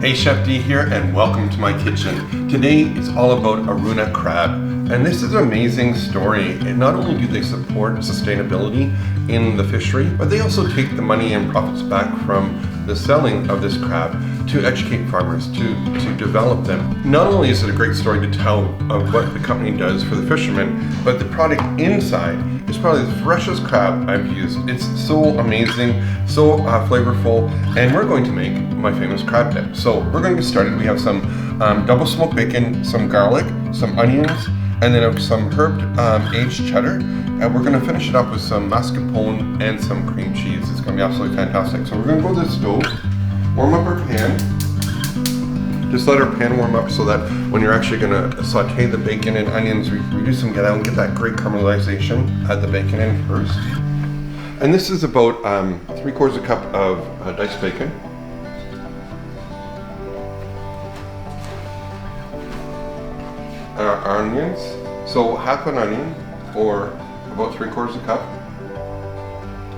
Hey, Chef D here, and welcome to my kitchen. Today is all about Aruna Crab, and this is an amazing story. And not only do they support sustainability in the fishery, but they also take the money and profits back from the selling of this crab to educate farmers, to develop them. Not only is it a great story to tell of what the company does for the fishermen, but the product inside is probably the freshest crab I've used. It's so amazing, so flavorful, and we're going to make my famous crab dip. So we're going to get started. We have some double smoked bacon, some garlic, some onions, and then some herb aged cheddar. And we're going to finish it up with some mascarpone and some cream cheese. It's going to be absolutely fantastic. So we're going to go to the stove, warm up our pan. Just let our pan warm up so that when you're actually going to saute the bacon and onions, reduce them, get out and get that great caramelization. Add the bacon in first. And this is about 3/4 cup of diced bacon. Our onions, so half an onion or about 3/4 cup.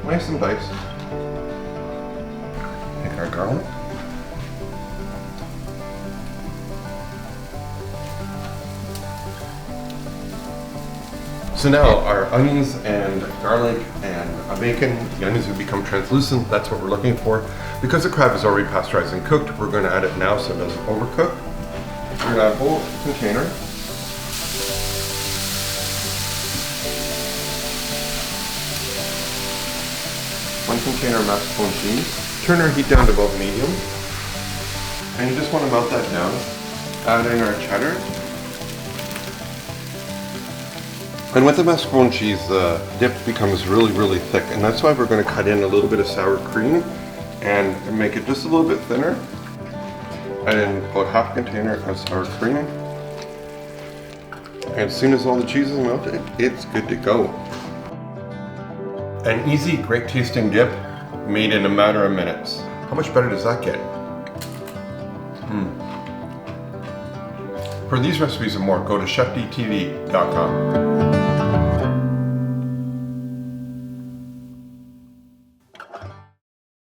Nice and diced. Take our garlic. So now our onions and garlic and bacon, the onions have become translucent. That's what we're looking for. Because the crab is already pasteurized and cooked, we're going to add it now so it doesn't overcook. We're going to add a whole container. One container of mascarpone cheese. Turn our heat down to about medium. And you just want to melt that down. Add in our cheddar. And with the mascarpone cheese, the dip becomes really thick, and that's why we're going to cut in a little bit of sour cream and make it just a little bit thinner. And about half a container of sour cream. And as soon as all the cheese is melted, it's good to go. An easy, great tasting dip made in a matter of minutes. How much better does that get? For these recipes and more, go to chefdtv.com.